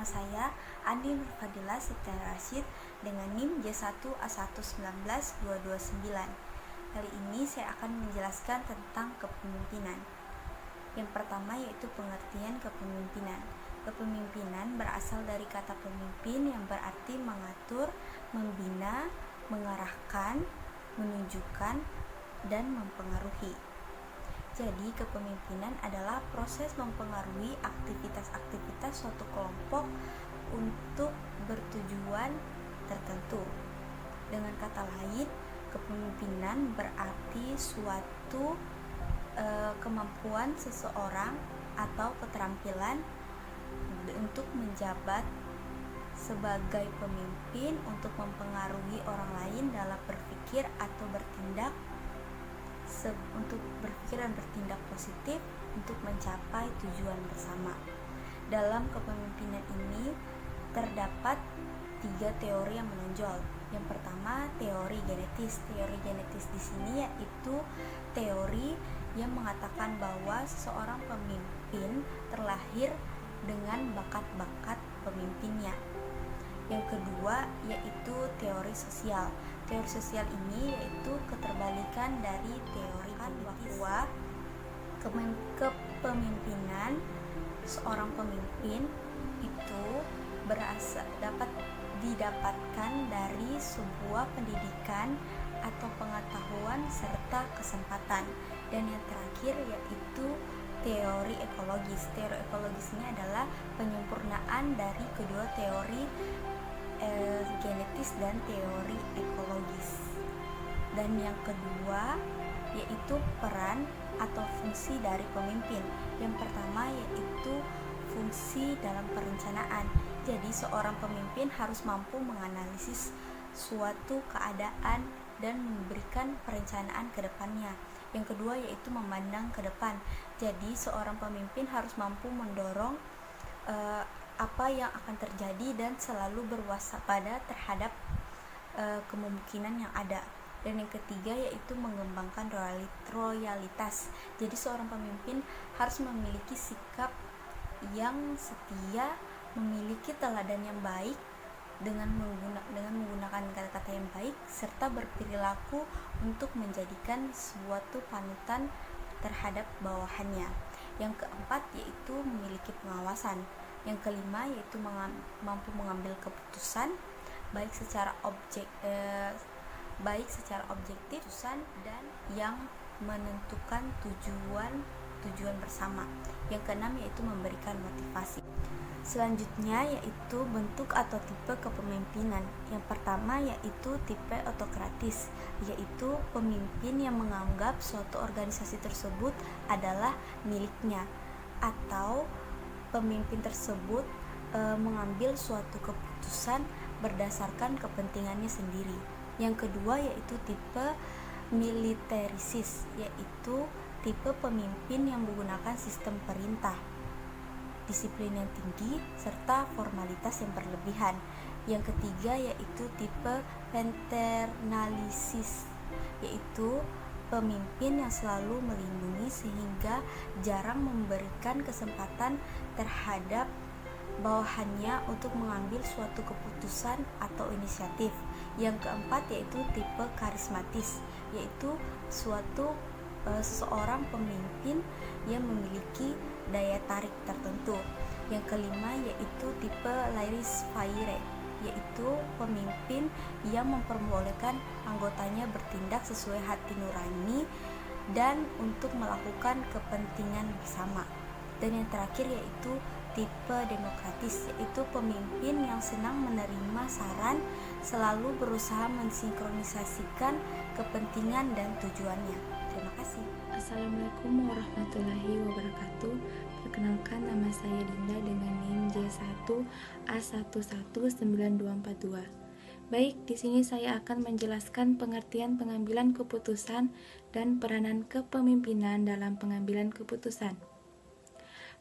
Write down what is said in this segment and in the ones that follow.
saya Andi Nurfadila Septiana Rashid dengan NIM J1A1192229. Kali ini saya akan menjelaskan tentang kepemimpinan. Yang pertama yaitu pengertian kepemimpinan. Kepemimpinan berasal dari kata pemimpin yang berarti mengatur, membina, mengarahkan, menunjukkan, dan mempengaruhi. Jadi, kepemimpinan adalah proses mempengaruhi aktivitas-aktivitas suatu kelompok untuk bertujuan tertentu. Dengan kata lain, kepemimpinan berarti suatu kemampuan seseorang atau keterampilan untuk menjabat sebagai pemimpin untuk mempengaruhi orang lain dalam berpikir atau bertindak positif untuk mencapai tujuan bersama. Dalam kepemimpinan ini terdapat 3 teori yang menonjol. Yang pertama, teori genetis. Teori genetis di sini yaitu teori yang mengatakan bahwa seseorang pemimpin terlahir dengan bakat-bakat pemimpinnya. Yang kedua yaitu teori sosial. Teori sosial ini yaitu keterbalikan dari teori bahwa kepemimpinan seorang pemimpin itu dapat didapatkan dari sebuah pendidikan atau pengetahuan serta kesempatan. Dan yang terakhir yaitu teori ekologis. Teori ekologis ini adalah penyempurnaan dari kedua teori genetis dan teori ekologis. Dan yang kedua yaitu peran atau fungsi dari pemimpin. Yang pertama yaitu fungsi dalam perencanaan. Jadi seorang pemimpin harus mampu menganalisis suatu keadaan dan memberikan perencanaan ke depannya. Yang kedua yaitu memandang ke depan. Jadi seorang pemimpin harus mampu mendorong apa yang akan terjadi dan selalu berwaspada terhadap kemungkinan yang ada. Dan yang ketiga yaitu mengembangkan loyalitas. Jadi seorang pemimpin harus memiliki sikap yang setia, memiliki teladan yang baik dengan menggunakan kata-kata yang baik, serta berperilaku untuk menjadikan suatu panutan terhadap bawahannya. Yang keempat yaitu memiliki pengawasan. Yang kelima yaitu mampu mengambil keputusan baik secara objektif dan yang menentukan tujuan bersama. Yang keenam yaitu memberikan motivasi. Selanjutnya yaitu bentuk atau tipe kepemimpinan. Yang pertama yaitu tipe autokratis, yaitu pemimpin yang menganggap suatu organisasi tersebut adalah miliknya, atau pemimpin tersebut mengambil suatu keputusan berdasarkan kepentingannya sendiri. Yang kedua yaitu tipe militarisis, yaitu tipe pemimpin yang menggunakan sistem perintah, disiplin yang tinggi, serta formalitas yang berlebihan. Yang ketiga yaitu tipe paternalisis, yaitu pemimpin yang selalu melindungi sehingga jarang memberikan kesempatan terhadap bawahannya untuk mengambil suatu keputusan atau inisiatif. Yang keempat yaitu tipe karismatis, yaitu seseorang pemimpin yang memiliki daya tarik tertentu. Yang kelima yaitu tipe laissez faire, yaitu pemimpin yang memperbolehkan anggotanya bertindak sesuai hati nurani dan untuk melakukan kepentingan bersama. Dan yang terakhir yaitu tipe demokratis, yaitu pemimpin yang senang menerima saran, selalu berusaha mensinkronisasikan kepentingan dan tujuannya. Terima kasih. Assalamualaikum warahmatullahi wabarakatuh. Perkenalkan, nama saya Dinda dengan NIM J1A1192242. Baik, di sini saya akan menjelaskan pengertian pengambilan keputusan dan peranan kepemimpinan dalam pengambilan keputusan.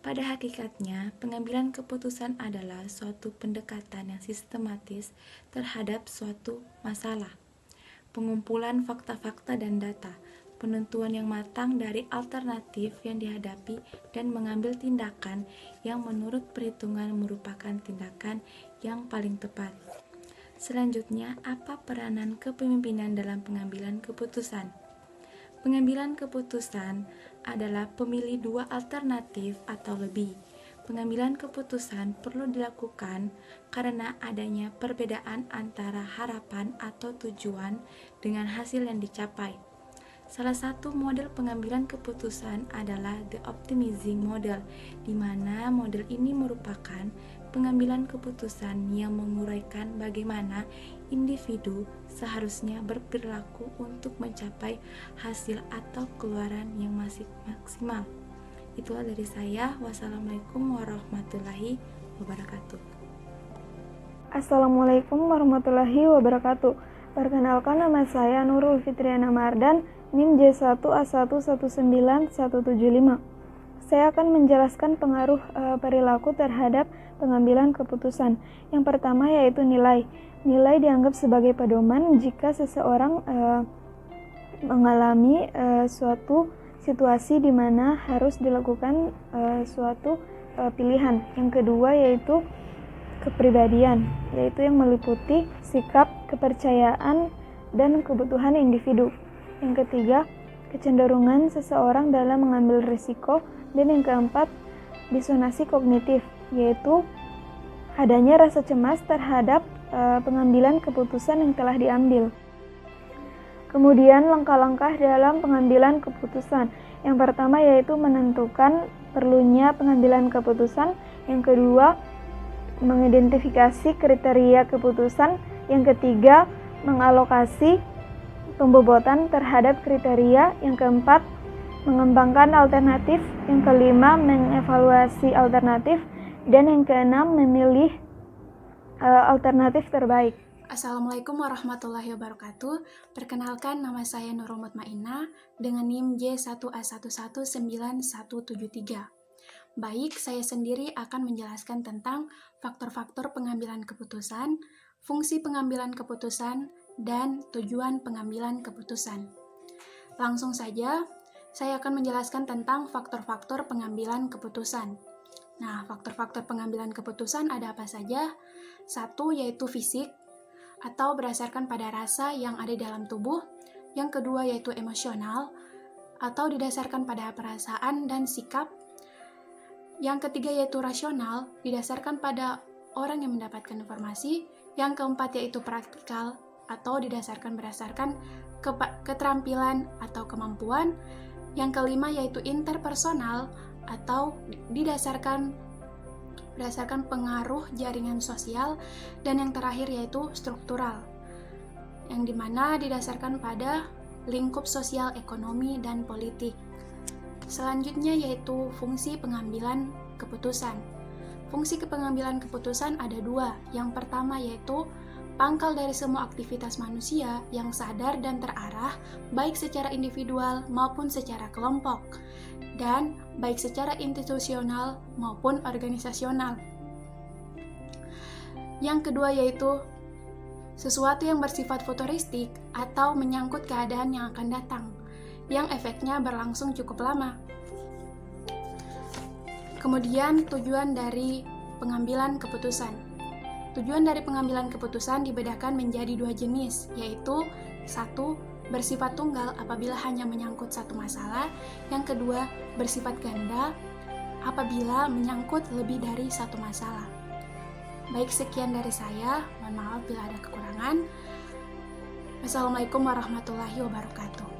Pada hakikatnya, pengambilan keputusan adalah suatu pendekatan yang sistematis terhadap suatu masalah. Pengumpulan fakta-fakta dan data, penentuan yang matang dari alternatif yang dihadapi, dan mengambil tindakan yang menurut perhitungan merupakan tindakan yang paling tepat. Selanjutnya, apa peranan kepemimpinan dalam pengambilan keputusan? Pengambilan keputusan adalah pemilih dua alternatif atau lebih. Pengambilan keputusan perlu dilakukan karena adanya perbedaan antara harapan atau tujuan dengan hasil yang dicapai. Salah satu model pengambilan keputusan adalah the optimizing model, di mana model ini merupakan pengambilan keputusan yang menguraikan bagaimana individu seharusnya berperilaku untuk mencapai hasil atau keluaran yang masih maksimal. Itulah dari saya. Wassalamualaikum warahmatullahi wabarakatuh. Assalamualaikum warahmatullahi wabarakatuh. Perkenalkan, nama saya Nurul Fitriana Mardan, NIM J1A119175. Saya akan menjelaskan pengaruh perilaku terhadap pengambilan keputusan. Yang pertama yaitu nilai. Nilai dianggap sebagai pedoman jika seseorang mengalami suatu situasi di mana harus dilakukan suatu pilihan. Yang kedua yaitu kepribadian, yaitu yang meliputi sikap, kepercayaan, dan kebutuhan individu. Yang ketiga, kecenderungan seseorang dalam mengambil risiko. Dan yang keempat, disonansi kognitif, yaitu adanya rasa cemas terhadap pengambilan keputusan yang telah diambil. Kemudian langkah-langkah dalam pengambilan keputusan. Yang pertama yaitu menentukan perlunya pengambilan keputusan. Yang kedua, mengidentifikasi kriteria keputusan. Yang ketiga, mengalokasi pembobotan terhadap kriteria. Yang keempat, mengembangkan alternatif. Yang kelima, mengevaluasi alternatif. Dan yang keenam, memilih alternatif terbaik. Assalamualaikum warahmatullahi wabarakatuh. Perkenalkan, nama saya Nurul Mutmainah dengan NIM J1A119173. Baik, saya sendiri akan menjelaskan tentang faktor-faktor pengambilan keputusan, fungsi pengambilan keputusan, dan tujuan pengambilan keputusan. Langsung saja, saya akan menjelaskan tentang faktor-faktor pengambilan keputusan. Nah, faktor-faktor pengambilan keputusan ada apa saja? Satu, yaitu fisik, atau berdasarkan pada rasa yang ada di dalam tubuh. Yang kedua yaitu emosional, atau didasarkan pada perasaan dan sikap. Yang ketiga yaitu rasional, didasarkan pada orang yang mendapatkan informasi. Yang keempat yaitu praktikal, atau berdasarkan keterampilan atau kemampuan. Yang kelima yaitu interpersonal, atau berdasarkan pengaruh jaringan sosial. Dan yang terakhir yaitu struktural, yang dimana didasarkan pada lingkup sosial, ekonomi, dan politik. Selanjutnya yaitu fungsi pengambilan keputusan. Fungsi pengambilan keputusan ada dua. Yang pertama yaitu pangkal dari semua aktivitas manusia yang sadar dan terarah, baik secara individual maupun secara kelompok, dan baik secara institusional maupun organisasional. Yang kedua yaitu sesuatu yang bersifat futuristik atau menyangkut keadaan yang akan datang, yang efeknya berlangsung cukup lama. Kemudian tujuan dari pengambilan keputusan. Tujuan dari pengambilan keputusan dibedakan menjadi dua jenis, yaitu satu, bersifat tunggal apabila hanya menyangkut satu masalah. Yang kedua, bersifat ganda apabila menyangkut lebih dari satu masalah. Baik, sekian dari saya. Mohon maaf bila ada kekurangan. Wassalamualaikum warahmatullahi wabarakatuh.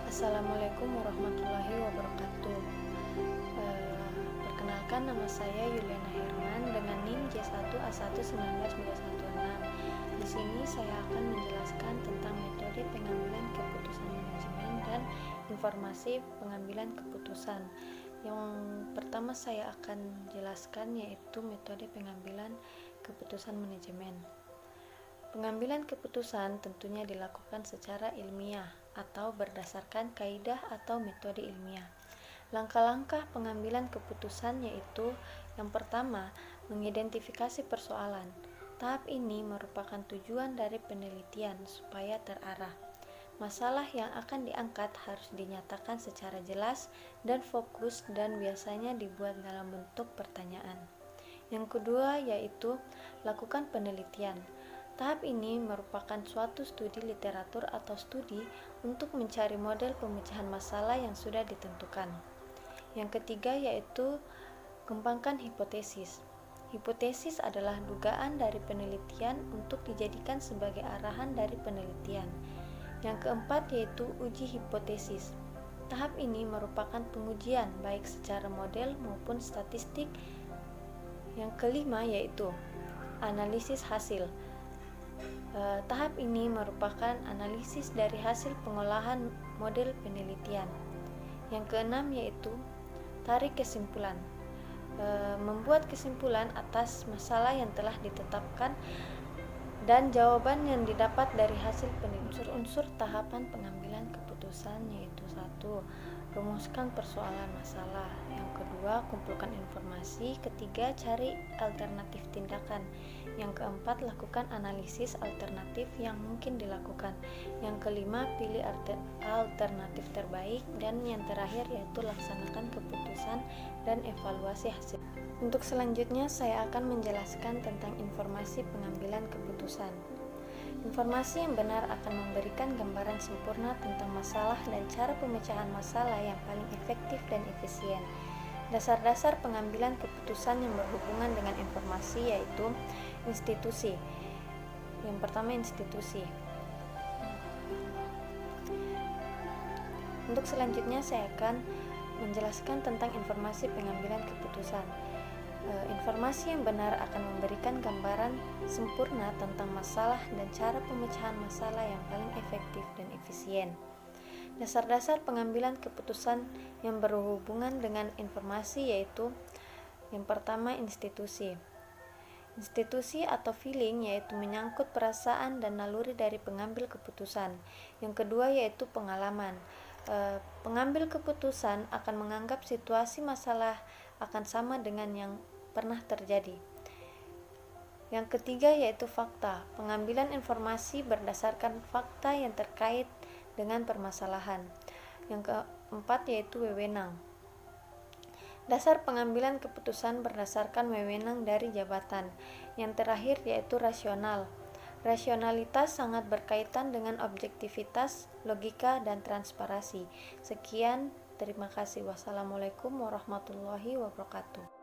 Assalamualaikum warahmatullahi wabarakatuh. Perkenalkan, nama saya Yuliana Herman dengan NIM J1A11926. Di sini saya akan menjelaskan tentang metode pengambilan keputusan manajemen dan informasi pengambilan keputusan. Yang pertama saya akan jelaskan yaitu metode pengambilan keputusan manajemen. Pengambilan keputusan tentunya dilakukan secara ilmiah atau berdasarkan kaidah atau metode ilmiah. Langkah-langkah pengambilan keputusan yaitu yang pertama, mengidentifikasi persoalan. Tahap ini merupakan tujuan dari penelitian supaya terarah. Masalah yang akan diangkat harus dinyatakan secara jelas dan fokus dan biasanya dibuat dalam bentuk pertanyaan. Yang kedua yaitu lakukan penelitian. Tahap ini merupakan suatu studi literatur atau studi untuk mencari model pemecahan masalah yang sudah ditentukan. Yang ketiga yaitu kembangkan hipotesis. Hipotesis adalah dugaan dari penelitian untuk dijadikan sebagai arahan dari penelitian. Yang keempat yaitu uji hipotesis. Tahap ini merupakan pengujian baik secara model maupun statistik. Yang kelima yaitu analisis hasil. Tahap ini merupakan analisis dari hasil pengolahan model penelitian. Yang keenam yaitu tarik kesimpulan. Membuat kesimpulan atas masalah yang telah ditetapkan dan jawaban yang didapat dari hasil penelitian. Unsur-unsur tahapan pengambilan keputusan yaitu 1. Rumuskan persoalan masalah. Yang kedua, kumpulkan informasi. Ketiga, cari alternatif tindakan. Yang keempat, lakukan analisis alternatif yang mungkin dilakukan. Yang kelima, pilih alternatif terbaik. Dan yang terakhir yaitu laksanakan keputusan dan evaluasi hasil. Untuk selanjutnya, saya akan menjelaskan tentang informasi pengambilan keputusan. Informasi yang benar akan memberikan gambaran sempurna tentang masalah dan cara pemecahan masalah yang paling efektif dan efisien. Dasar-dasar pengambilan keputusan yang berhubungan dengan informasi yaitu institusi. Yang pertama, institusi. Untuk selanjutnya saya akan menjelaskan tentang informasi pengambilan keputusan. Informasi yang benar akan memberikan gambaran sempurna tentang masalah dan cara pemecahan masalah yang paling efektif dan efisien. Dasar-dasar pengambilan keputusan yang berhubungan dengan informasi yaitu yang pertama, institusi. Institusi atau feeling yaitu menyangkut perasaan dan naluri dari pengambil keputusan. Yang kedua yaitu pengalaman. Pengambil keputusan akan menganggap situasi masalah akan sama dengan yang pernah terjadi. Yang ketiga yaitu fakta. Pengambilan informasi berdasarkan fakta yang terkait dengan permasalahan. Yang keempat yaitu wewenang. Dasar pengambilan keputusan berdasarkan wewenang dari jabatan. Yang terakhir yaitu rasional. Rasionalitas sangat berkaitan dengan objektivitas, logika, dan transparansi. Sekian, terima kasih. Wassalamualaikum warahmatullahi wabarakatuh.